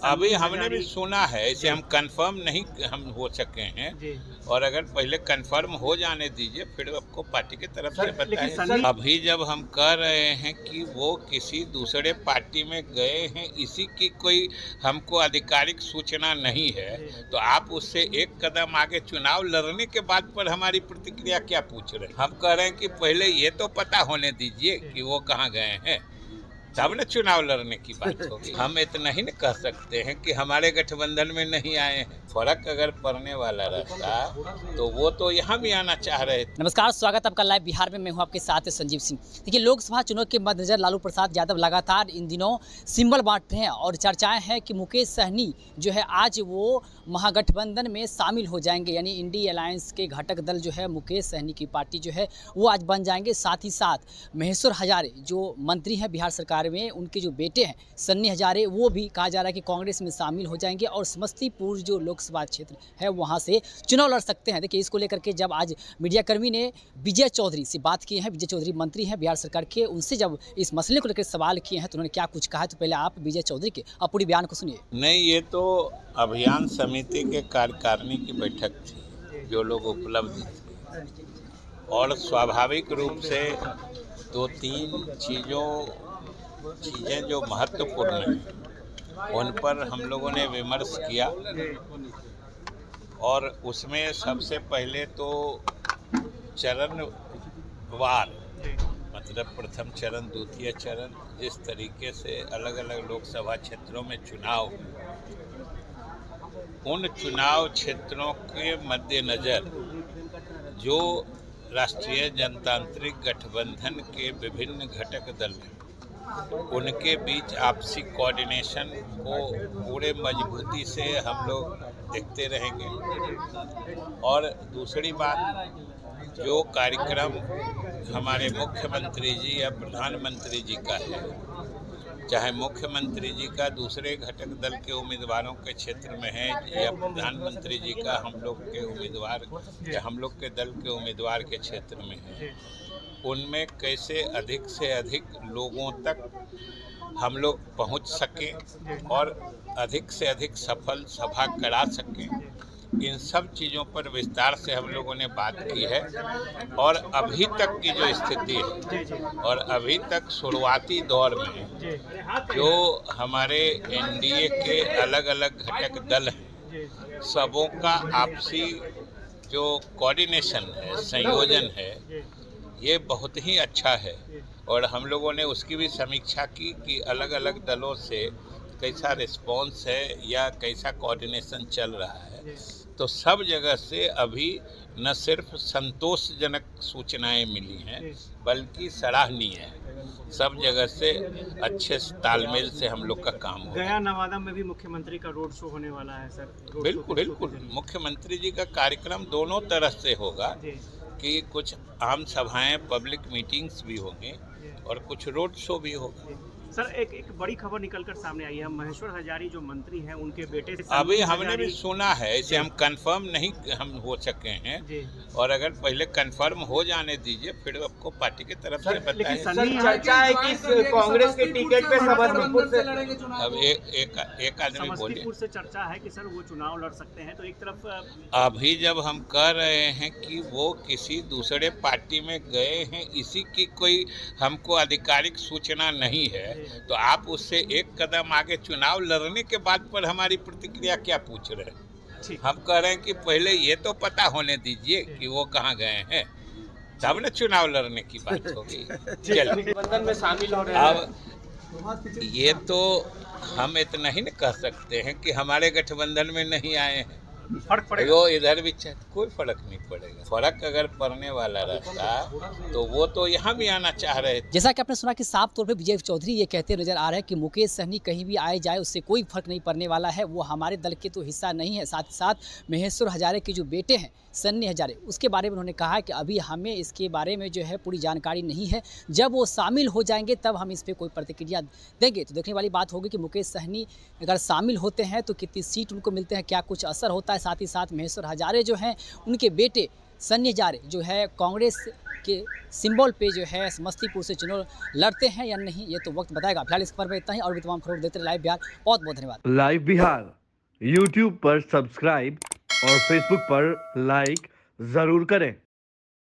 अभी हमने भी सुना है, इसे हम कंफर्म नहीं हम हो सके हैं और अगर पहले कंफर्म हो जाने दीजिए फिर आपको पार्टी की तरफ से बताएं। अभी जब हम कह रहे हैं कि वो किसी दूसरे पार्टी में गए हैं, इसी की कोई हमको आधिकारिक सूचना नहीं है, तो आप उससे एक कदम आगे चुनाव लड़ने के बाद पर हमारी प्रतिक्रिया क्या पूछ रहे हैं? हम कह रहे हैं कि पहले ये तो पता होने दीजिए कि वो कहाँ गए हैं, तब न चुनाव लड़ने की बात होगी। हम इतना ही न कह सकते हैं कि हमारे गठबंधन में नहीं आए हैं। फर्क अगर पड़ने वाला रहता तो वो तो यहाँ भी आना चाह रहे थे। नमस्कार, स्वागत आपका लाइव बिहार में। मैं हूँ आपके साथ संजीव सिंह। देखिए, लोकसभा चुनाव के मद्देनजर लालू प्रसाद यादव लगातार इन दिनों सिंबल बांट रहे हैं और चर्चाएं हैं कि मुकेश सहनी जो है आज वो महागठबंधन में शामिल हो जाएंगे, यानी इंडी अलायंस के घटक दल जो है मुकेश सहनी की पार्टी जो है वो आज बन जाएंगे। साथ ही साथ महेश्वर हजारे जो मंत्री हैं बिहार सरकार में, उनके जो बेटे हैं सन्नी हजारे, वो भी कहा जा रहा है कि कांग्रेस में शामिल हो जाएंगे और समस्तीपुर जो लोकसभा क्षेत्र है वहां से चुनाव लड़ सकते हैं। देखिए, इसको लेकर के जब आज मीडियाकर्मी ने विजय चौधरी से बात की है, विजय चौधरी मंत्री हैं बिहार सरकार के, उनसे जब इस मसले को लेकर सवाल किए हैं तो उन्होंने क्या कुछ कहा है, तो पहले आप विजय चौधरी के अब पूरी बयान को सुनिए। नहीं, ये तो अभियान समिति के कार्यकारिणी की बैठक थी, जो लोग उपलब्ध थे और स्वाभाविक रूप से दो तीन चीज़ें जो महत्वपूर्ण हैं उन पर हम लोगों ने विमर्श किया और उसमें सबसे पहले तो चरणवार, मतलब प्रथम चरण, द्वितीय चरण, जिस तरीके से अलग अलग लोकसभा क्षेत्रों में चुनाव, उन चुनाव क्षेत्रों के मद्देनज़र जो राष्ट्रीय जनतांत्रिक गठबंधन के विभिन्न घटक दल हैं उनके बीच आपसी कोऑर्डिनेशन को पूरे मजबूती से हम लोग देखते रहेंगे। और दूसरी बात, जो कार्यक्रम हमारे मुख्यमंत्री जी या प्रधानमंत्री जी का है, चाहे मुख्यमंत्री जी का दूसरे घटक दल के उम्मीदवारों के क्षेत्र में है या प्रधानमंत्री जी का हम लोग के उम्मीदवार या हम लोग के दल के उम्मीदवार के क्षेत्र में है, उनमें कैसे अधिक से अधिक लोगों तक हम लोग पहुंच सकें और अधिक से अधिक सफल सभा करा सकें, इन सब चीज़ों पर विस्तार से हम लोगों ने बात की है। और अभी तक की जो स्थिति है और अभी तक शुरुआती दौर में जो हमारे एनडीए के अलग अलग घटक दल हैं, सबों का आपसी जो कोऑर्डिनेशन है, संयोजन है, ये बहुत ही अच्छा है। और हम लोगों ने उसकी भी समीक्षा की कि अलग अलग दलों से कैसा रिस्पॉन्स है या कैसा कोऑर्डिनेशन चल रहा है। तो सब जगह से अभी न सिर्फ संतोषजनक सूचनाएं मिली हैं बल्कि सराहनीय है। सब जगह से अच्छे तालमेल से हम लोग का काम हो। गया नवादा में भी मुख्यमंत्री का रोड शो होने वाला है सर। बिल्कुल बिल्कुल, मुख्यमंत्री जी का कार्यक्रम दोनों तरह से होगा कि कुछ आम सभाएं, पब्लिक मीटिंग्स भी होंगे और कुछ रोड शो भी होगा। सर, एक बड़ी खबर निकलकर सामने आई है, महेश्वर हजारी जो मंत्री हैं उनके बेटे से अभी हमने भी सुना है, इसे हम कंफर्म नहीं हम हो सके हैं और अगर पहले कंफर्म हो जाने दीजिए फिर आपको पार्टी की तरफ से बताएं। चर्चा है कि कांग्रेस के टिकट पे समस्तीपुर से, अब एक आदमी बोलिए। समस्तीपुर से चर्चा है कि सर वो चुनाव लड़ सकते हैं, तो एक तरफ अभी जब हम कह रहे हैं कि वो किसी दूसरे पार्टी में गए हैं, इसी की कोई हमको आधिकारिक सूचना नहीं है, तो आप उससे एक कदम आगे चुनाव लड़ने के बाद पर हमारी प्रतिक्रिया क्या पूछ रहे हैं? हम कह रहे हैं कि पहले ये तो पता होने दीजिए कि वो कहाँ गए हैं, तब न चुनाव लड़ने की बात होगी। चलिए, गठबंधन में शामिल हो रहे हैं। अब ये तो हम इतना ही न कह सकते हैं कि हमारे गठबंधन में नहीं आए हैं, फर्क पड़ेगा। वो इधर भी कोई फर्क नहीं पड़ेगा। फर्क अगर पड़ने वाला रहता तो वो तो यहाँ भी आना चाह रहे थे। जैसा कि आपने सुना कि साफ तौर पे विजय चौधरी ये कहते नजर आ रहे हैं कि मुकेश सहनी कहीं भी आए जाए उससे कोई फर्क नहीं पड़ने वाला है, वो हमारे दल के तो हिस्सा नहीं है। साथ ही साथ महेश्वर हजारे के जो बेटे हैं सन्नी हजारे, उसके बारे में उन्होंने कहा है कि अभी हमें इसके बारे में जो है पूरी जानकारी नहीं है, जब वो शामिल हो जाएंगे तब हम इस पर कोई प्रतिक्रिया देंगे। तो देखने वाली बात होगी कि मुकेश सहनी अगर शामिल होते हैं तो कितनी सीट उनको मिलते हैं, क्या कुछ असर होता है। साथ ही साथ महेश्वर हजारे जो हैं उनके बेटे सन्नी हजारे जो है कांग्रेस के सिंबल पे जो है समस्तीपुर से चुनाव लड़ते हैं या नहीं, ये तो वक्त बताएगा। फिलहाल इस खबर में इतना ही, और भी तमाम खबर देखते रहे लाइव बिहार। बहुत बहुत धन्यवाद। लाइव बिहार यूट्यूब पर सब्सक्राइब और फेसबुक पर लाइक जरूर करें।